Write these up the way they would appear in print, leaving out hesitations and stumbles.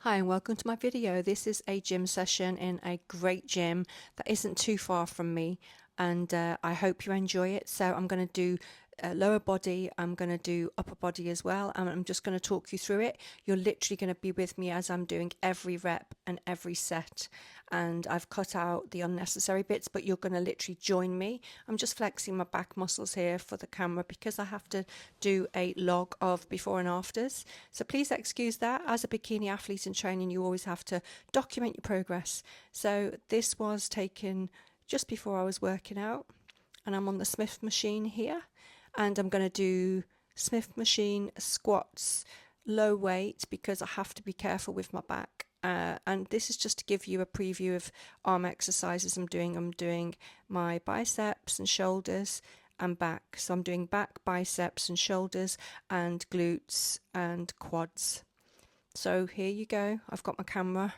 Hi and welcome to my video. This is a gym session in a great gym that isn't too far from me, and I hope you enjoy it. So I'm going to do lower body, I'm going to do upper body as well, and I'm just going to talk you through it. You're literally going to be with me as I'm doing every rep and every set, and I've cut out the unnecessary bits, but you're going to literally join me. I'm just flexing my back muscles here for the camera because I have to do a log of before and afters. So please excuse that. As a bikini athlete in training, you always have to document your progress. So this was taken just before I was working out, and I'm on the Smith machine here, and I'm going to do Smith machine squats, low weight, because I have to be careful with my back. And this is just to give you a preview of arm exercises I'm doing. I'm doing my biceps and shoulders and back. So I'm doing back, biceps and shoulders and glutes and quads. So here you go. I've got my camera.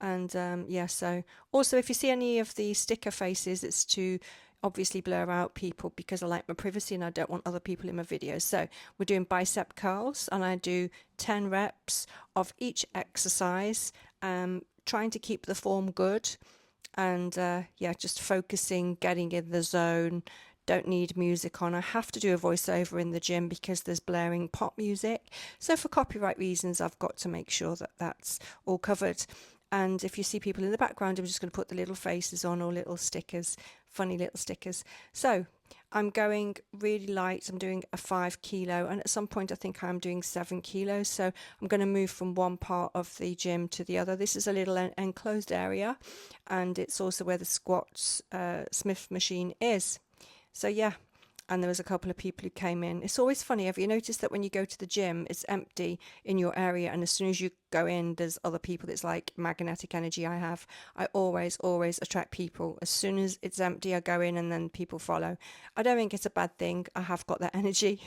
And yeah, so also if you see any of the sticker faces, it's to obviously blur out people because I like my privacy and I don't want other people in my videos. So we're doing bicep curls, and I do 10 reps of each exercise, trying to keep the form good, and yeah, just focusing, getting in the zone. Don't need music on. I have to do a voiceover in the gym because there's blaring pop music. So for copyright reasons, I've got to make sure that that's all covered. And if you see people in the background, I'm just going to put the little faces on, or little stickers, funny little stickers. So I'm going really light. I'm doing a 5 kilo, and at some point I think I'm doing 7 kilos. So I'm going to move from one part of the gym to the other. This is a little enclosed area, and it's also where the squats Smith machine is. So yeah, and there was a couple of people who came in. It's always funny. Have you noticed that when you go to the gym, it's empty in your area, and as soon as you go in, there's other people? It's like magnetic energy I have. I always attract people. As soon as it's empty, I go in and then people follow. I don't think it's a bad thing. I have got that energy.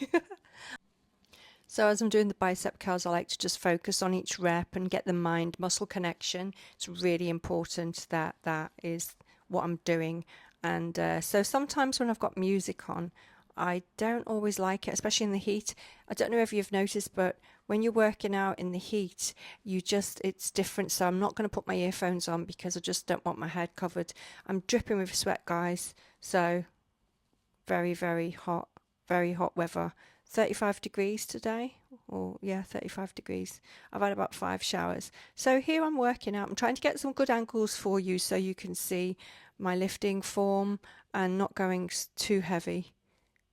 So as I'm doing the bicep curls, I like to just focus on each rep and get the mind muscle connection. It's really important that that is what I'm doing. And so sometimes when I've got music on, I don't always like it, especially in the heat. I don't know if you've noticed, but when you're working out in the heat, it's different. So I'm not going to put my earphones on because I just don't want my head covered. I'm dripping with sweat, guys. So very hot, very hot weather. 35 degrees today, or yeah, 35 degrees. I've had about 5 showers. So here I'm working out. I'm trying to get some good angles for you so you can see my lifting form and not going too heavy,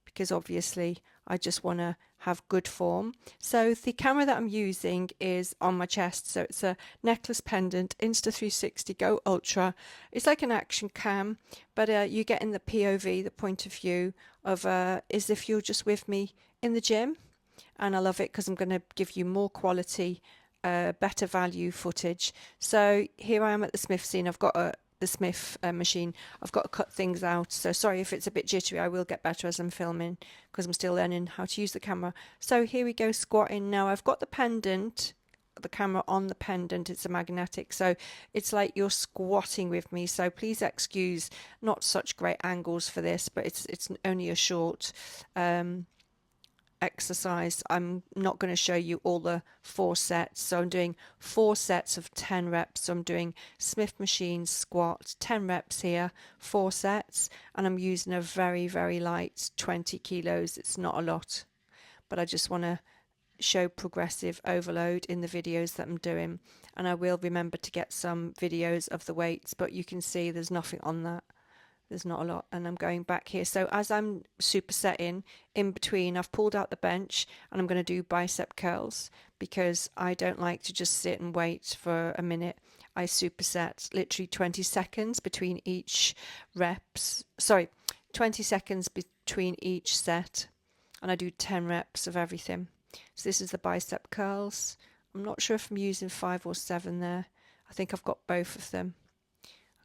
because obviously I just want to have good form. So the camera that I'm using is on my chest. So it's a necklace pendant Insta360 Go Ultra. It's like an action cam, but you get in the POV, the point of view of as if you're just with me in the gym. And I love it because I'm going to give you more quality, better value footage. So here I am at the Smith scene. I've got the Smith machine. I've got to cut things out. So sorry if it's a bit jittery. I will get better as I'm filming because I'm still learning how to use the camera. So here we go, squatting. Now I've got the pendant, the camera on the pendant. It's a magnetic, so it's like you're squatting with me. So please excuse not such great angles for this, but it's only a short exercise. I'm not going to show you all the 4 sets. So I'm doing 4 sets of 10 reps. So I'm doing Smith machine squat, 10 reps here, 4 sets, and I'm using a very light 20 kilos. It's not a lot, but I just want to show progressive overload in the videos that I'm doing. And I will remember to get some videos of the weights, but you can see there's nothing on that. There's not a lot, and I'm going back here. So as I'm supersetting in between, I've pulled out the bench and I'm going to do bicep curls because I don't like to just sit and wait for a minute. I superset literally 20 seconds between each reps. Sorry, 20 seconds between each set, and I do 10 reps of everything. So this is the bicep curls. I'm not sure if I'm using 5 or 7 there. I think I've got both of them,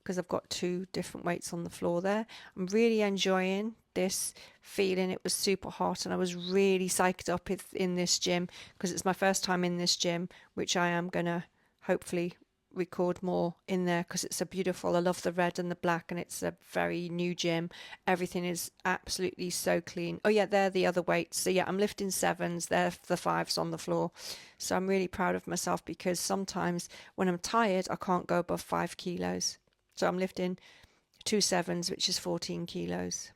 because I've got 2 different weights on the floor there. I'm really enjoying this feeling. It was super hot and I was really psyched up in this gym because it's my first time in this gym, which I am going to hopefully record more in there because it's so beautiful. I love the red and the black, and it's a very new gym. Everything is absolutely so clean. Oh yeah, they're the other weights. So yeah, I'm lifting sevens. They're the fives on the floor. So I'm really proud of myself because sometimes when I'm tired, I can't go above 5 kilos. So I'm lifting 2 sevens, which is 14 kilos.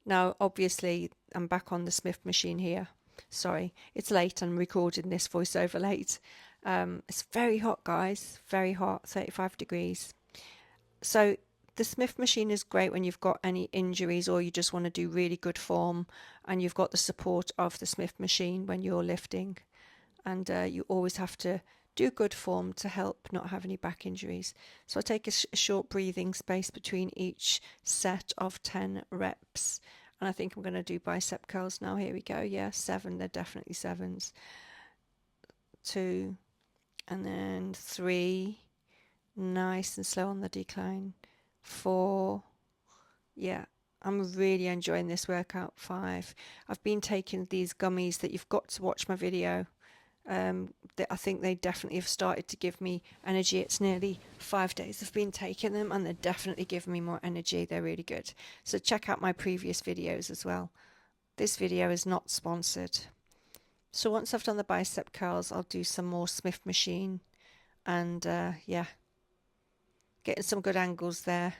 Now, obviously, I'm back on the Smith machine here. Sorry, it's late. I'm recording this voiceover late. It's very hot, guys. Very hot, 35 degrees. So the Smith machine is great when you've got any injuries or you just want to do really good form, and you've got the support of the Smith machine when you're lifting. And you always have to do good form to help not have any back injuries. So I take a short breathing space between each set of 10 reps. And I think I'm going to do bicep curls now. Here we go. Yeah, 7. They're definitely 7s. 2, and then 3. Nice and slow on the decline. 4. Yeah, I'm really enjoying this workout. 5. I've been taking these gummies that you've got to watch my video. I think they definitely have started to give me energy. It's nearly 5 days I've been taking them, and they're definitely giving me more energy. They're really good. So check out my previous videos as well. This video is not sponsored. So once I've done the bicep curls, I'll do some more Smith machine, and yeah, getting some good angles there.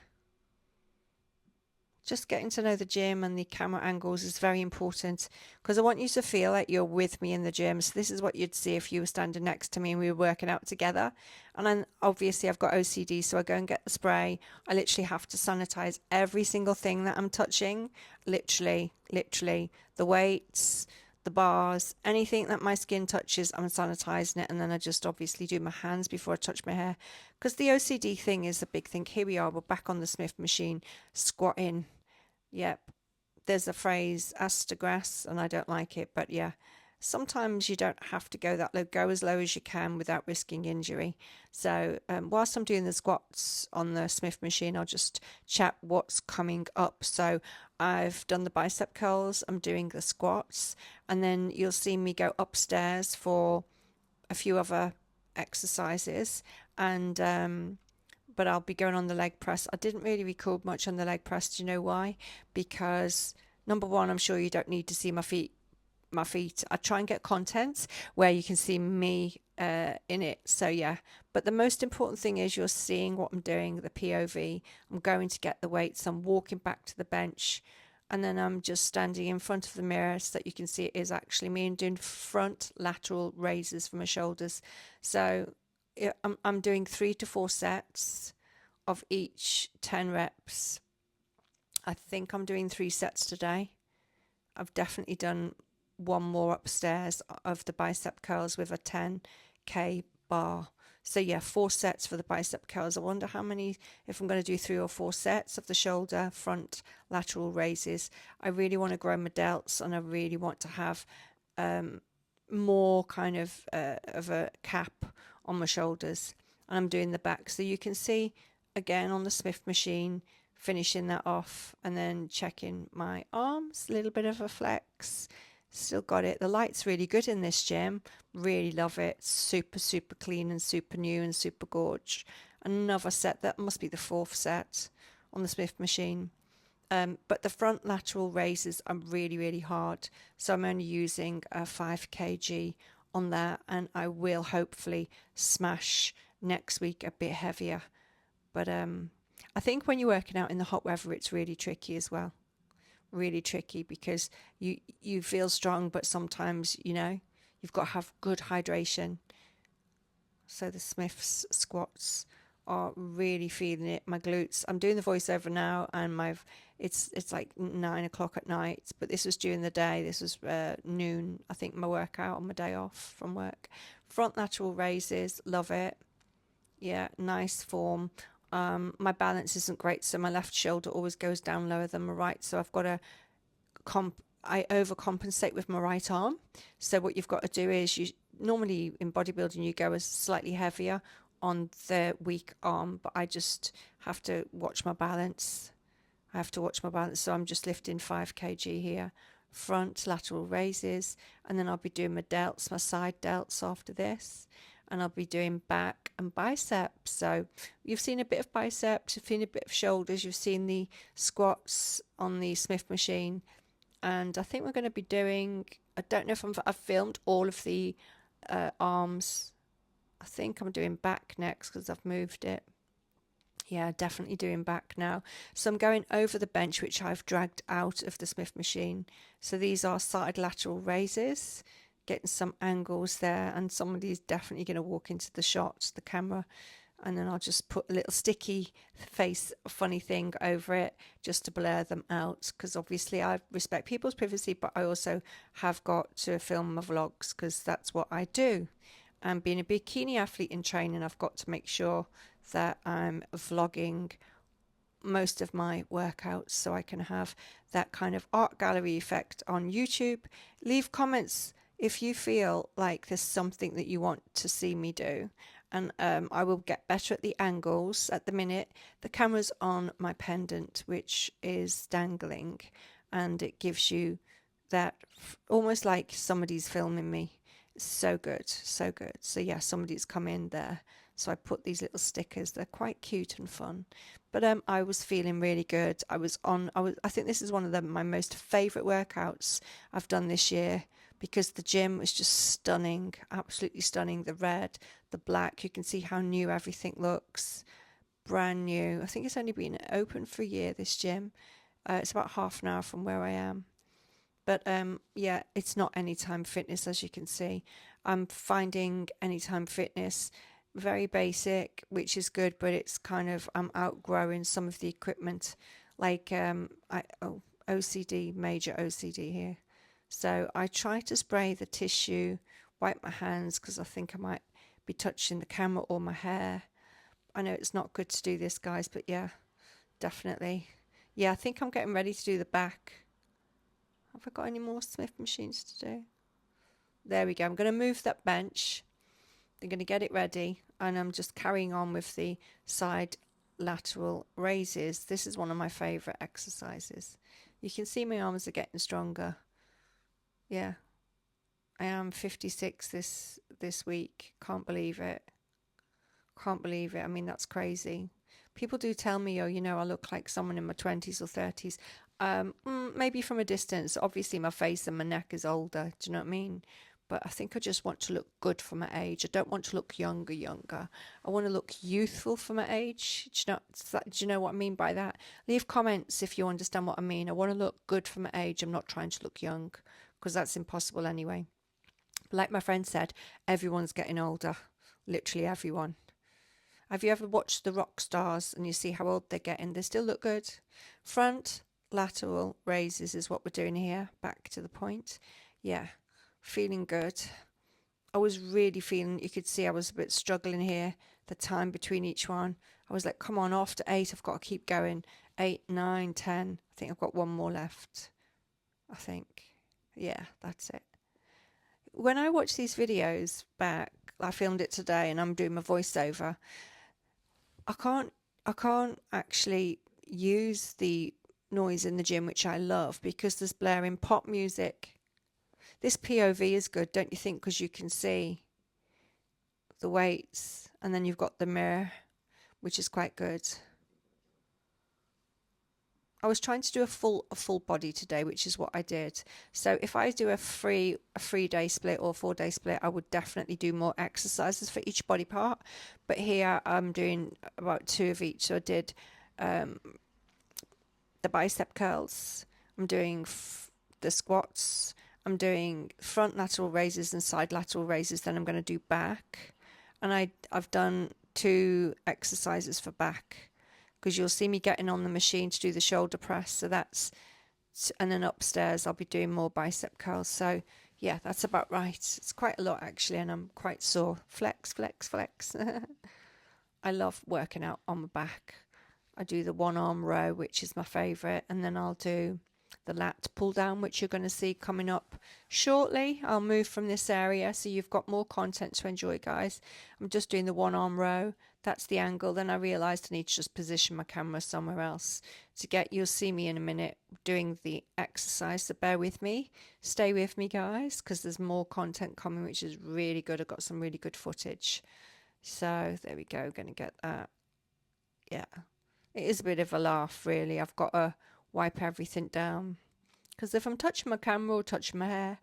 Just getting to know the gym and the camera angles is very important because I want you to feel like you're with me in the gym. So this is what you'd see if you were standing next to me and we were working out together. And then obviously I've got OCD, so I go and get the spray. I literally have to sanitize every single thing that I'm touching. Literally, the weights, the bars, anything that my skin touches, I'm sanitizing it. And then I just obviously do my hands before I touch my hair because the OCD thing is a big thing. Here we are, we're back on the Smith machine, squatting. Yep, there's a phrase, astergrass, and I don't like it, but yeah, sometimes you don't have to go that low. Go as low as you can without risking injury. So whilst I'm doing the squats on the Smith machine, I'll just chat what's coming up. So I've done the bicep curls, I'm doing the squats, and then you'll see me go upstairs for a few other exercises, and but I'll be going on the leg press. I didn't really record much on the leg press. Do you know why? Because number one, I'm sure you don't need to see my feet. I try and get content where you can see me in it. So yeah, but the most important thing is you're seeing what I'm doing, the POV. I'm going to get the weights. I'm walking back to the bench, and then I'm just standing in front of the mirror so that you can see it is actually me, and doing front lateral raises for my shoulders. So I'm doing 3 to 4 sets of each 10 reps. I think I'm doing 3 sets today. I've definitely done one more upstairs of the bicep curls with a 10k bar. So yeah, 4 sets for the bicep curls. I wonder how many, if I'm going to do 3 or 4 sets of the shoulder front lateral raises. I really want to grow my delts, and I really want to have more kind of a cap on my shoulders, and I'm doing the back. So you can see again on the Smith machine, finishing that off and then checking my arms, a little bit of a flex. Still got it. The light's really good in this gym. Really love it. Super clean and super new and super gorge. Another set, that must be the 4th set on the Smith machine. But the front lateral raises are really hard. So I'm only using 5 kg on that, and I will hopefully smash next week a bit heavier. But I think when you're working out in the hot weather, it's really tricky as well. Really tricky because you feel strong, but sometimes, you've got to have good hydration. So the Smiths squats are really feeling it. My glutes. I'm doing the voiceover now, and it's like 9 o'clock at night. But this was during the day. This was noon. I think my workout on my day off from work. Front lateral raises. Love it. Yeah, nice form. My balance isn't great, so my left shoulder always goes down lower than my right. So I've got to I overcompensate with my right arm. So what you've got to do is, you normally in bodybuilding you go as slightly heavier on the weak arm, but I just have to watch my balance. So I'm just lifting 5 kg here front lateral raises, and then I'll be doing my delts, my side delts after this, and I'll be doing back and biceps. So you've seen a bit of biceps, you've seen a bit of shoulders, you've seen the squats on the Smith machine, and I think we're going to be doing, I don't know if I've filmed all of the arms. I think I'm doing back next because I've moved it. Yeah, definitely doing back now. So I'm going over the bench, which I've dragged out of the Smith machine. So these are side lateral raises, getting some angles there, and somebody's definitely going to walk into the shot, the camera, and then I'll just put a little sticky face funny thing over it just to blur them out, because obviously I respect people's privacy, but I also have got to film my vlogs because that's what I do. And being a bikini athlete in training, I've got to make sure that I'm vlogging most of my workouts so I can have that kind of art gallery effect on YouTube. Leave comments if you feel like there's something that you want to see me do, and I will get better at the angles. At the minute, the camera's on my pendant, which is dangling, and it gives you that almost like somebody's filming me. So good, so good. So yeah, somebody's come in there. So I put these little stickers. They're quite cute and fun. But I was feeling really good. I think this is one of my most favourite workouts I've done this year, because the gym was just stunning, absolutely stunning. The red, the black, you can see how new everything looks. Brand new. I think it's only been open for a year, this gym. It's about half an hour from where I am. But yeah, it's not Anytime Fitness, as you can see. I'm finding Anytime Fitness very basic, which is good, but it's kind of, I'm outgrowing some of the equipment, like OCD, major OCD here. So I try to spray the tissue, wipe my hands, because I think I might be touching the camera or my hair. I know it's not good to do this, guys, but yeah, definitely. Yeah, I think I'm getting ready to do the back. Have I got any more Smith machines to do? There we go. I'm going to move that bench. I'm going to get it ready, and I'm just carrying on with the side lateral raises. This is one of my favourite exercises. You can see my arms are getting stronger. Yeah, I am 56 this week. Can't believe it. Can't believe it. I mean, that's crazy. People do tell me, oh, I look like someone in my 20s or 30s. Maybe from a distance. Obviously, my face and my neck is older. Do you know what I mean? But I think I just want to look good for my age. I don't want to look younger. I want to look youthful for my age. Do you know what I mean by that? Leave comments if you understand what I mean. I want to look good for my age. I'm not trying to look young, because that's impossible anyway. Like my friend said, everyone's getting older. Literally everyone. Have you ever watched the rock stars and you see how old they're getting? They still look good. Front lateral raises is what we're doing here. Back to the point. Yeah, feeling good. I was really feeling, you could see I was a bit struggling here, the time between each one. I was like, come on, after 8, I've got to keep going. 8, 9, 10. I think I've got one more left. I think. Yeah, that's it. When I watch these videos back, I filmed it today and I'm doing my voiceover, I can't actually use the noise in the gym, which I love, because there's blaring pop music. This POV is good, don't you think? Because you can see the weights, and then you've got the mirror, which is quite good. I was trying to do a full body today, which is what I did. So if I do a 3-day split or 4-day split, I would definitely do more exercises for each body part. But here I'm doing about 2 of each. So I did the bicep curls. I'm doing the squats. I'm doing front lateral raises and side lateral raises. Then I'm going to do back. And I've done 2 exercises for back, because you'll see me getting on the machine to do the shoulder press. So that's, and then upstairs I'll be doing more bicep curls. So yeah, that's about right. It's quite a lot actually, and I'm quite sore. Flex, flex, flex. I love working out on my back. I do the 1 arm row, which is my favourite, and then I'll do the lat pull down, which you're going to see coming up shortly. I'll move from this area so you've got more content to enjoy, guys. I'm just doing the one arm row. That's the angle. Then I realized I need to just position my camera somewhere else to get, you'll see me in a minute doing the exercise, so bear with me. Stay with me, guys, because there's more content coming, which is really good. I've got some really good footage. So there we go, going to get that. Yeah, it is a bit of a laugh, really. I've got to wipe everything down, because if I'm touching my camera or touching my hair,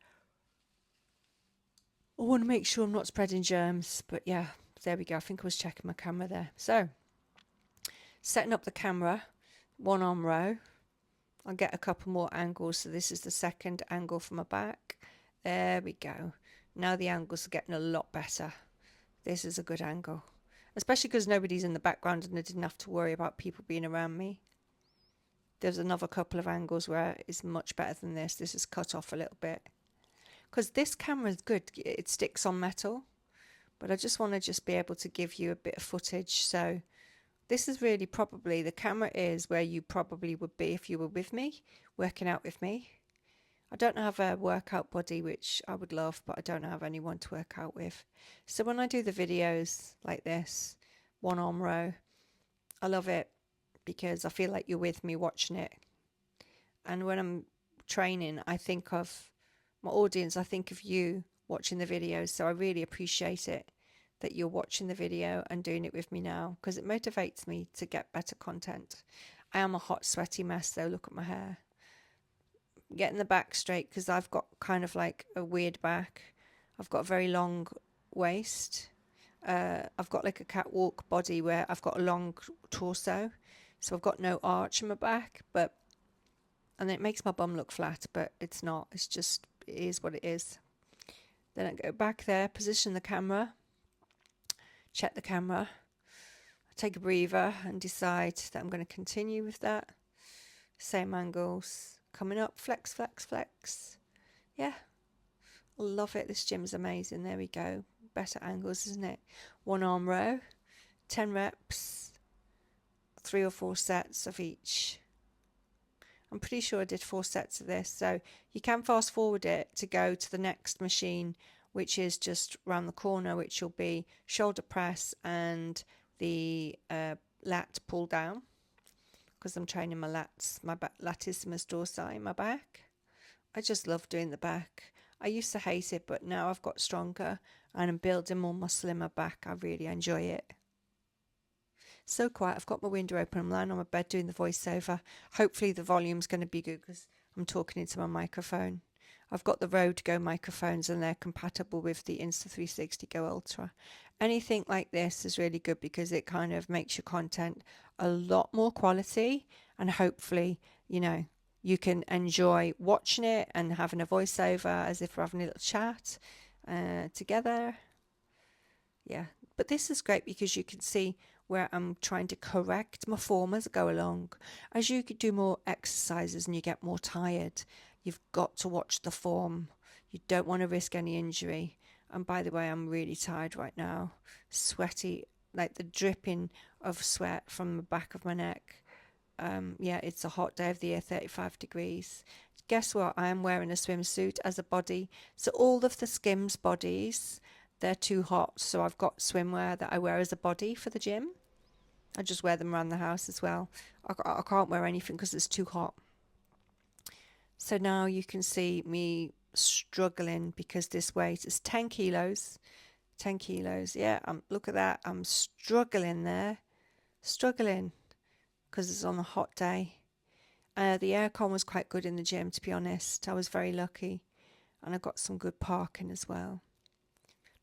I want to make sure I'm not spreading germs. But yeah, there we go. I think I was checking my camera there. So setting up the camera, one arm row. I'll get a couple more angles. So this is the second angle from my back. There we go. Now the angles are getting a lot better. This is a good angle, especially because nobody's in the background and I didn't have to worry about people being around me. There's another couple of angles where it's much better than this. This is cut off a little bit because this camera is good. It sticks on metal, but I just want to just be able to give you a bit of footage. So this is really probably, the camera is where you probably would be if you were with me, working out with me. I don't have a workout buddy, which I would love, but I don't have anyone to work out with. So when I do the videos like this, one arm row, I love it because I feel like you're with me watching it. And when I'm training, I think of my audience, I think of you watching the videos. So I really appreciate it that you're watching the video and doing it with me now, because it motivates me to get better content. I am a hot, sweaty mess though. Look at my hair. Getting the back straight because I've got kind of like a weird back. I've got a very long waist. I've got like a catwalk body where I've got a long torso, so I've got no arch in my back, and it makes my bum look flat, but it's not. It's just, it is what it is. Then I go back there, position the camera, check the camera, take a breather and decide that I'm going to continue with that. Same angles. Coming up, flex, flex, flex. Yeah, I love it. This gym's amazing. There we go. Better angles, isn't it? One arm row, 10 reps, 3 or 4 sets of each. I'm pretty sure I did 4 sets of this. So you can fast forward it to go to the next machine, which is just around the corner, which will be shoulder press and the lat pull down. Because I'm training my lats, my latissimus dorsi, my back. I just love doing the back. I used to hate it, but now I've got stronger and I'm building more muscle in my back. I really enjoy it. So quiet. I've got my window open. I'm lying on my bed doing the voiceover. Hopefully the volume's going to be good because I'm talking into my microphone. I've got the Rode Go microphones and they're compatible with the Insta360 Go Ultra. Anything like this is really good because it kind of makes your content a lot more quality, and hopefully, you know, you can enjoy watching it and having a voiceover as if we're having a little chat together. Yeah, but this is great because you can see where I'm trying to correct my form as I go along. As you do more exercises and you get more tired, you've got to watch the form. You don't want to risk any injury. And by the way, I'm really tired right now. Sweaty, like the dripping of sweat from the back of my neck. Yeah, it's a hot day of the year, 35 degrees. Guess what? I am wearing a swimsuit as a body. So all of the Skims bodies, they're too hot. So I've got swimwear that I wear as a body for the gym. I just wear them around the house as well. I can't wear anything because it's too hot. So now you can see me struggling because this weight is 10 kilos. 10 kilos. Yeah, look at that. I'm struggling there. Struggling because it's on a hot day. The aircon was quite good in the gym, to be honest. I was very lucky. And I got some good parking as well.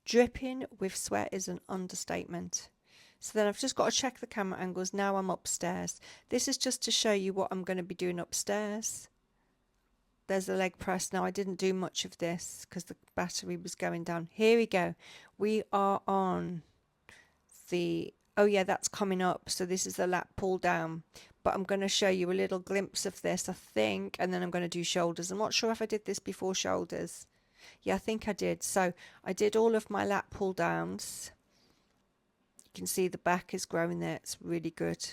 Dripping with sweat is an understatement. So then I've just got to check the camera angles. Now I'm upstairs. This is just to show you what I'm going to be doing upstairs. There's the leg press. Now I didn't do much of this because the battery was going down. Here we go. We are on the, oh yeah, that's coming up. So this is the lat pull down. But I'm going to show you a little glimpse of this, I think. And then I'm going to do shoulders. I'm not sure if I did this before shoulders. Yeah, I think I did. So I did all of my lat pull downs. You can see the back is growing there. It's really good.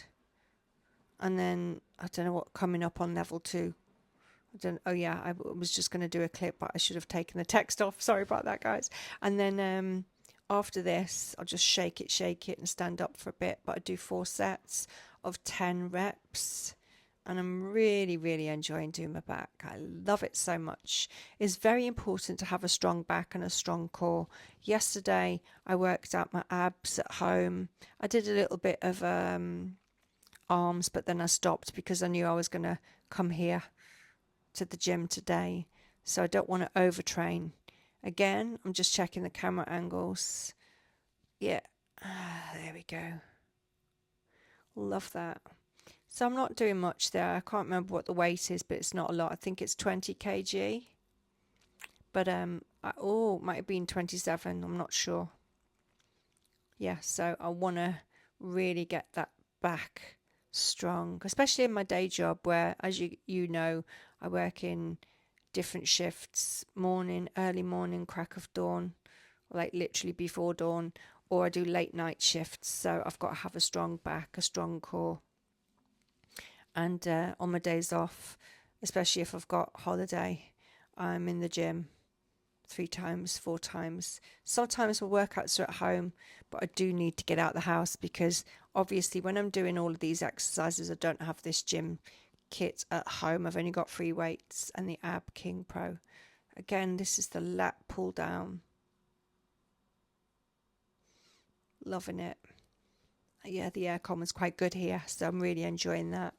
And then I don't know what coming up on level 2. Oh yeah, was just going to do a clip, but I should have taken the text off. Sorry about that, guys. And then after this, I'll just shake it and stand up for a bit. But I do 4 sets of 10 reps. And I'm really, really enjoying doing my back. I love it so much. It's very important to have a strong back and a strong core. Yesterday, I worked out my abs at home. I did a little bit of arms, but then I stopped because I knew I was going to come here to the gym today. So I don't want to overtrain. Again, I'm just checking the camera angles. Yeah, there we go. Love that. So I'm not doing much there. I can't remember what the weight is, but it's not a lot. I think it's 20 kg. But it might have been 27. I'm not sure. Yeah, so I want to really get that back strong, especially in my day job where, as you know, I work in different shifts, early morning, crack of dawn, like literally before dawn, or I do late night shifts. So I've got to have a strong back, a strong core. And on my days off, especially if I've got holiday, I'm in the gym 3 times, 4 times. Sometimes my workouts are at home, but I do need to get out the house because obviously when I'm doing all of these exercises, I don't have this gym kit at home. I've only got free weights and the Ab King Pro. Again, this is the lat pull down. Loving it. Yeah, the aircon was quite good here, so I'm really enjoying that.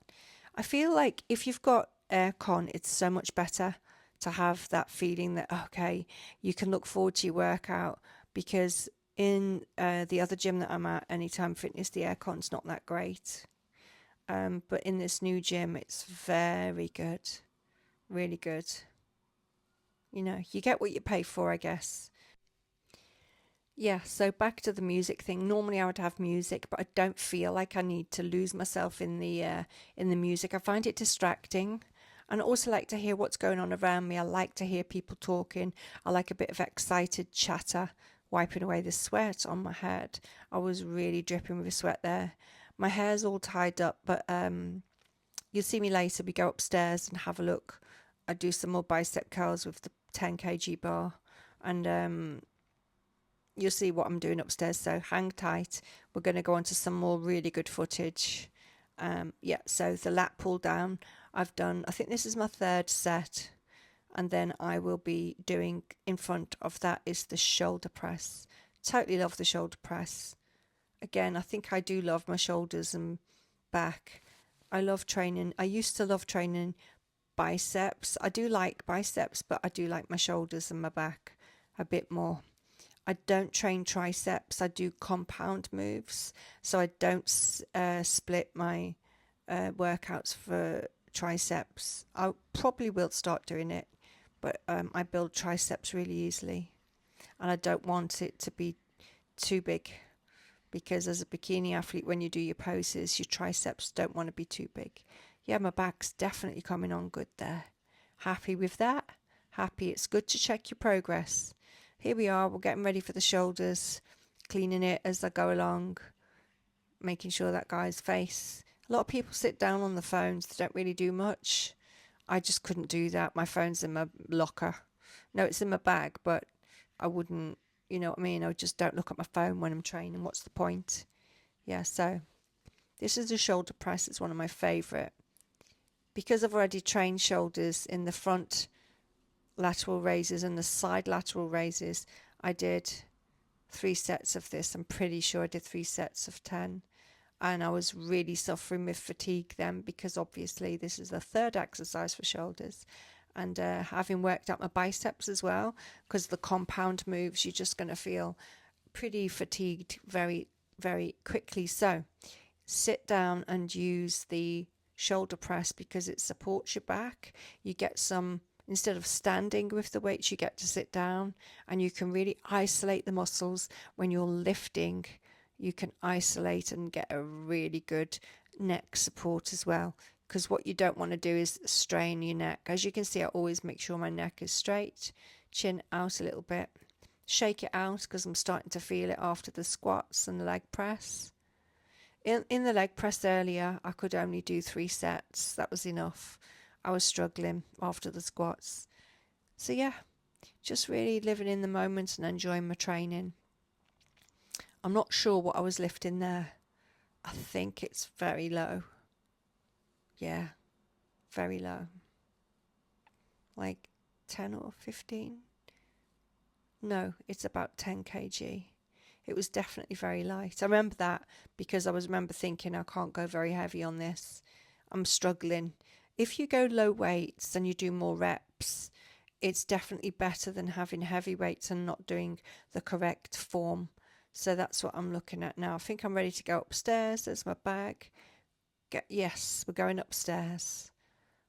I feel like if you've got aircon, it's so much better to have that feeling that, okay, you can look forward to your workout, because in the other gym that I'm at, Anytime Fitness, the aircon's not that great. But in this new gym, it's very good, really good. You know, you get what you pay for, I guess. Yeah, so back to the music thing. Normally I would have music, but I don't feel like I need to lose myself in the music. I find it distracting. And I also like to hear what's going on around me. I like to hear people talking. I like a bit of excited chatter, wiping away the sweat on my head. I was really dripping with sweat there. My hair's all tied up, but you'll see me later. We go upstairs and have a look. I do some more bicep curls with the 10 kg bar, and you'll see what I'm doing upstairs. So hang tight. We're going to go on to some more really good footage. So the lat pull down, I've done, I think this is my 3rd set. And then I will be doing, in front of that is the shoulder press. Totally love the shoulder press. Again, I think I do love my shoulders and back. I love training. I used to love training biceps. I do like biceps, but I do like my shoulders and my back a bit more. I don't train triceps. I do compound moves. So I don't split my workouts for triceps. I probably will start doing it, but I build triceps really easily. And I don't want it to be too big, because as a bikini athlete, when you do your poses, your triceps don't want to be too big. Yeah, my back's definitely coming on good there. Happy with that? Happy. It's good to check your progress. Here we are, we're getting ready for the shoulders, cleaning it as I go along, making sure that guy's face. A lot of people sit down on the phones, they don't really do much. I just couldn't do that. My phone's in my locker. No, it's in my bag, but I wouldn't, you know what I mean? I just don't look at my phone when I'm training. What's the point? Yeah, so this is the shoulder press. It's one of my favourite. Because I've already trained shoulders in the front lateral raises and the side lateral raises, I did 3 sets of this. I'm pretty sure I did 3 sets of 10, and I was really suffering with fatigue then, because obviously this is the 3rd exercise for shoulders, and having worked out my biceps as well, because the compound moves, you're just going to feel pretty fatigued very, very quickly. So sit down and use the shoulder press because it supports your back. You get some, instead of standing with the weights, you get to sit down, and you can really isolate the muscles when you're lifting. You can isolate and get a really good neck support as well, because what you don't want to do is strain your neck. As you can see, I always make sure my neck is straight, chin out a little bit, shake it out because I'm starting to feel it after the squats and the leg press. In the leg press earlier, I could only do 3 sets. That was enough. I was struggling after the squats. So yeah, just really living in the moment and enjoying my training. I'm not sure what I was lifting there. I think it's very low. Yeah, very low. Like 10 or 15. No, it's about 10 kg. It was definitely very light. I remember that because I remember thinking I can't go very heavy on this. I'm struggling. If you go low weights and you do more reps, it's definitely better than having heavy weights and not doing the correct form. So that's what I'm looking at now. I think I'm ready to go upstairs. There's my bag. Yes, we're going upstairs.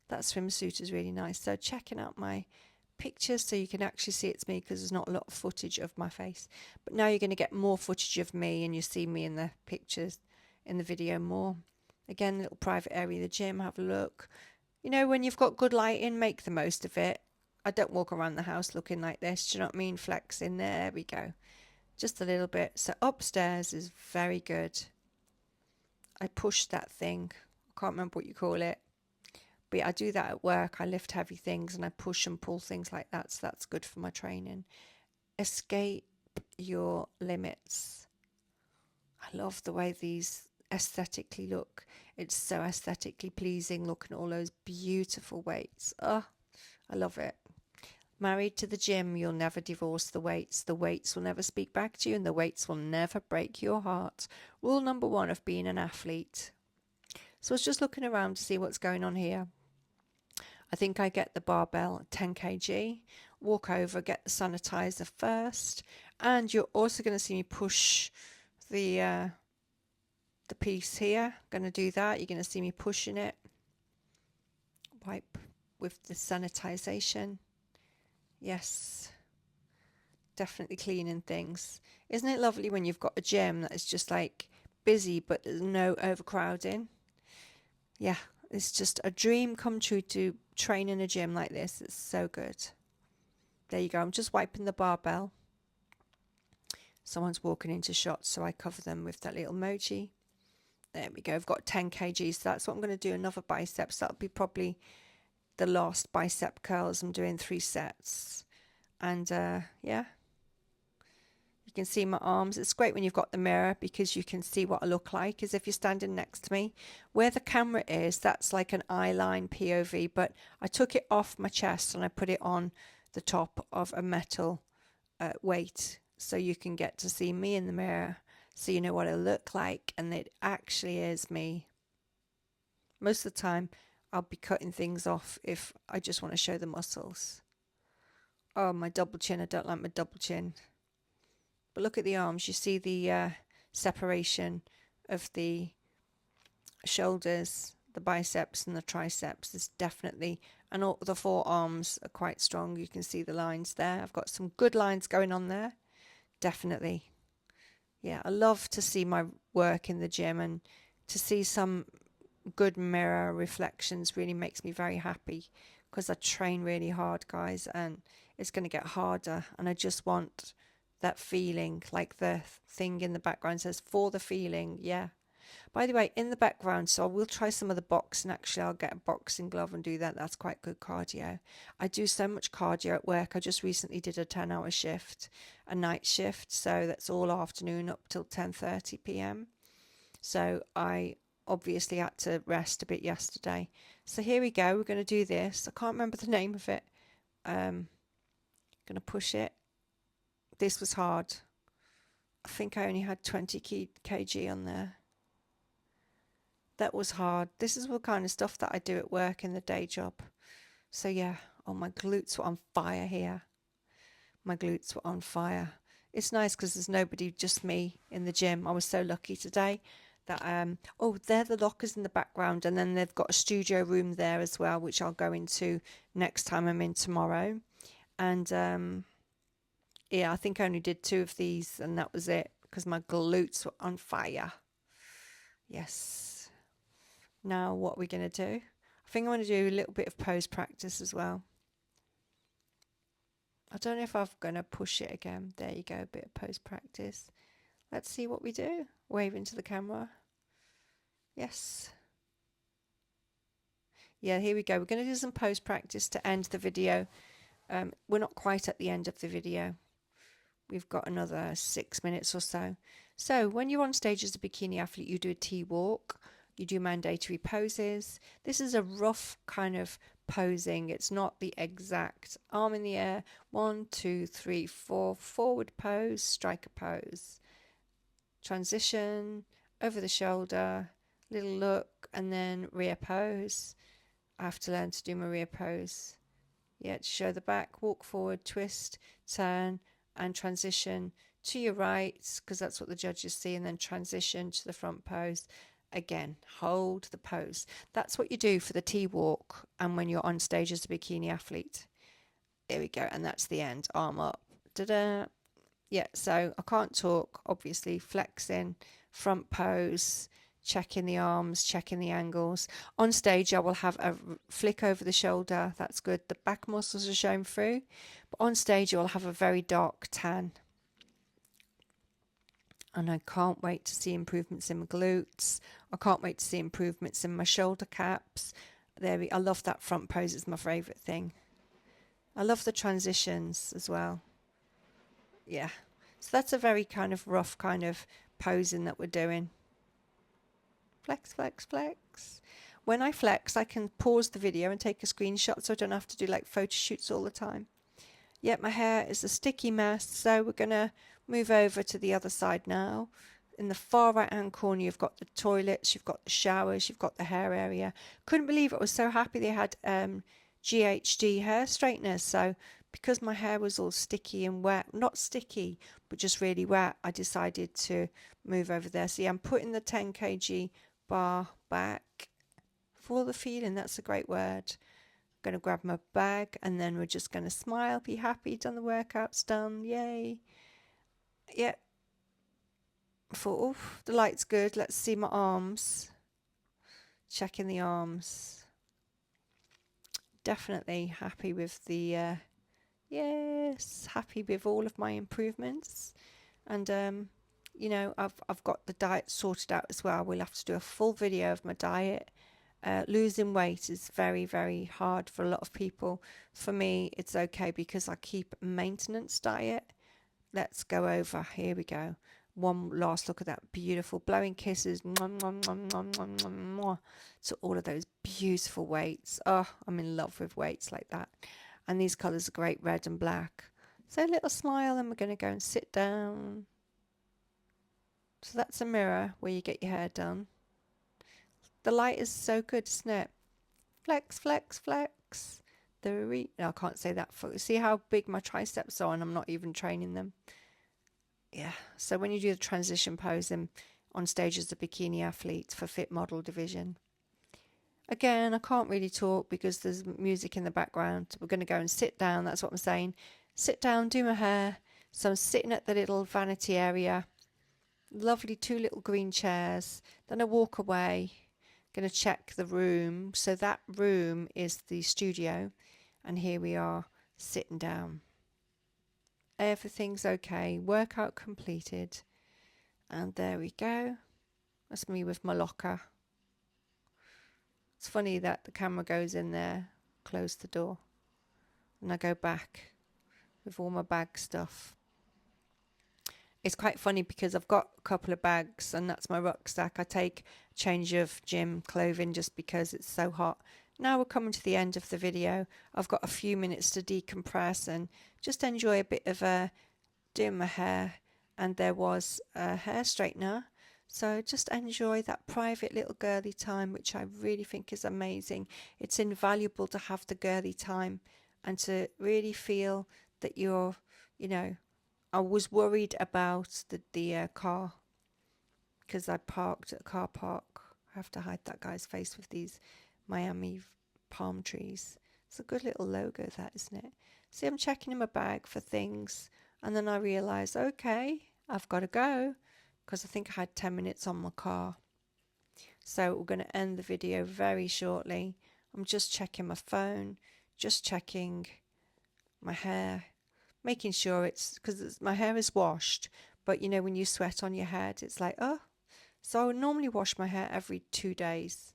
That swimsuit is really nice. So checking out my pictures so you can actually see it's me, because there's not a lot of footage of my face. But now you're going to get more footage of me, and you see me in the pictures in the video more. Again, little private area of the gym. Have a look. You know, when you've got good lighting, make the most of it. I don't walk around the house looking like this. Do you know what I mean? Flexing. There we go. Just a little bit. So upstairs is very good. I pushed that thing. I can't remember what you call it. But yeah, I do that at work. I lift heavy things and I push and pull things like that. So that's good for my training. Escape your limits. I love the way these aesthetically look. It's so aesthetically pleasing looking at all those beautiful weights. Oh, I love it. Married to the gym, you'll never divorce the weights. The weights will never speak back to you, and the weights will never break your heart. Rule number 1 of being an athlete. So I was just looking around to see what's going on here. I think I get the barbell 10 kg, walk over, get the sanitizer first, and you're also going to see me push the piece here. Going to do that. You're going to see me pushing it. Wipe with the sanitization. Yes, definitely cleaning things. Isn't it lovely when you've got a gym that is just like busy but there's no overcrowding? Yeah, it's just a dream come true to train in a gym like this. It's so good. There you go. I'm just wiping the barbell. Someone's walking into shots, so I cover them with that little emoji. There we go. I've got 10 kg, so that's what I'm going to do. Another biceps. That'll be probably the last bicep curls. I'm doing 3 sets. And yeah, you can see my arms. It's great when you've got the mirror because you can see what I look like as if you're standing next to me. Where the camera is, that's like an eye line POV, but I took it off my chest and I put it on the top of a metal weight so you can get to see me in the mirror, so you know what I look like, and it actually is me. Most of the time I'll be cutting things off if I just want to show the muscles. Oh, my double chin. I don't like my double chin. But look at the arms. You see the separation of the shoulders, the biceps and the triceps. There's definitely, and all the forearms are quite strong. You can see the lines there. I've got some good lines going on there. Definitely. Yeah, I love to see my work in the gym, and to see some good mirror reflections really makes me very happy, because I train really hard, guys, and it's going to get harder, and I just want that feeling, like the thing in the background says, for the feeling. Yeah. By the way, in the background, so I will try some of the boxing. Actually, I'll get a boxing glove and do that. That's quite good cardio. I do so much cardio at work. I just recently did a 10-hour shift, a night shift. So that's all afternoon up till 10:30 p.m. So I obviously had to rest a bit yesterday. So here we go. We're going to do this. I can't remember the name of it. Going to push it. This was hard. I think I only had 20 kg on there. That was hard. This is the kind of stuff that I do at work in the day job. So yeah, oh, my glutes were on fire here. My glutes were on fire. It's nice because there's nobody, just me in the gym. I was so lucky today that, oh, they're the lockers in the background, and then they've got a studio room there as well, which I'll go into next time I'm in tomorrow. And yeah, I think I only did 2 of these and that was it, because my glutes were on fire. Yes. Now what are we going to do? I think I want to do a little bit of pose practice as well. I don't know if I'm going to push it again. There you go, a bit of pose practice. Let's see what we do. Wave into the camera. Yes. Yeah, here we go. We're going to do some post practice to end the video. We're not quite at the end of the video. We've got another 6 minutes or so. So when you're on stage as a bikini athlete, you do a T-walk, you do mandatory poses. This is a rough kind of posing. It's not the exact arm in the air. 1, 2, 3, 4, forward pose, striker pose. Transition, over the shoulder, little look, and then rear pose. I have to learn to do my rear pose. Yeah, to show the back, walk forward, twist, turn, and transition to your right, because that's what the judges see, and then transition to the front pose. Again, hold the pose. That's what you do for the T-walk and when you're on stage as a bikini athlete. There we go, and that's the end. Arm up. Da-da. Yeah, so I can't talk, obviously, flexing, front pose, checking the arms, checking the angles. On stage, I will have a flick over the shoulder. That's good. The back muscles are showing through. But on stage, you'll have a very dark tan. And I can't wait to see improvements in my glutes. I can't wait to see improvements in my shoulder caps. I love that front pose. It's my favourite thing. I love the transitions as well. Yeah. So that's a very kind of rough kind of posing that we're doing. Flex, flex, flex. When I flex, I can pause the video and take a screenshot so I don't have to do like photo shoots all the time. Yep, my hair is a sticky mess, so we're going to move over to the other side now. In the far right hand corner, you've got the toilets, you've got the showers, you've got the hair area. Couldn't believe it. I was so happy they had GHD hair straighteners. So because my hair was all sticky and wet, not sticky, but just really wet, I decided to move over there. So yeah, I'm putting the 10 kg bar back for the feeling. That's a great word. Going to grab my bag and then we're just going to smile, be happy, done the workouts, done, yay. Yeah. I thought, oh, the light's good. Let's see my arms. Checking the arms. Definitely happy with the, yes, happy with all of my improvements. And, you know, I've got the diet sorted out as well. We'll have to do a full video of my diet. Losing weight is very, very hard for a lot of people. For me, it's okay because I keep a maintenance diet. Let's go over. Here we go. One last look at that beautiful blowing kisses to all of those beautiful weights. Oh, I'm in love with weights like that. And these colours are great, red and black. So a little smile and we're going to go and sit down. So that's a mirror where you get your hair done. The light is so good, isn't it? Flex, flex, flex. No, I can't say that. See how big my triceps are and I'm not even training them. Yeah, so when you do the transition pose on stage as a bikini athlete for Fit Model Division. Again, I can't really talk because there's music in the background. We're going to go and sit down. That's what I'm saying. Sit down, do my hair. So I'm sitting at the little vanity area. Lovely 2 little green chairs. Then I walk away. Going to check the room. So that room is the studio. And here we are sitting down. Everything's okay. Workout completed. And there we go. That's me with my locker. It's funny that the camera goes in there, close the door, and I go back with all my bag stuff. It's quite funny because I've got a couple of bags and that's my rucksack. I take a change of gym clothing just because it's so hot. Now we're coming to the end of the video. I've got a few minutes to decompress and just enjoy a bit of doing my hair. And there was a hair straightener. So just enjoy that private little girly time, which I really think is amazing. It's invaluable to have the girly time and to really feel that you're, you know, I was worried about the car because I parked at a car park. I have to hide that guy's face with these Miami palm trees. It's a good little logo, that, isn't it? See, I'm checking in my bag for things, and then I realise, okay, I've got to go because I think I had 10 minutes on my car. So we're going to end the video very shortly. I'm just checking my phone, just checking my hair, making sure it's, because my hair is washed, but you know when you sweat on your head, it's like, oh. So I would normally wash my hair every 2 days,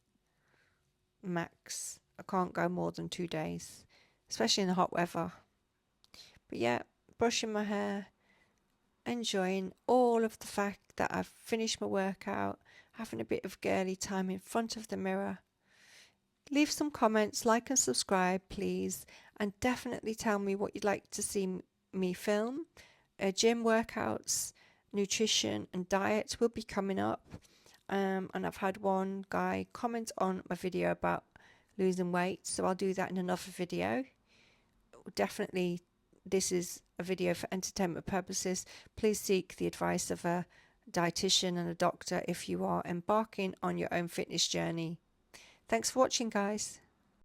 max. I can't go more than 2 days, especially in the hot weather. But yeah, brushing my hair, enjoying all of the fact that I've finished my workout, having a bit of girly time in front of the mirror. Leave some comments, like and subscribe, please, and definitely tell me what you'd like to see me film. Gym workouts, nutrition, and diet will be coming up. And I've had one guy comment on my video about losing weight, so I'll do that in another video. Definitely, this is a video for entertainment purposes. Please seek the advice of a dietitian and a doctor if you are embarking on your own fitness journey. Thanks for watching, guys.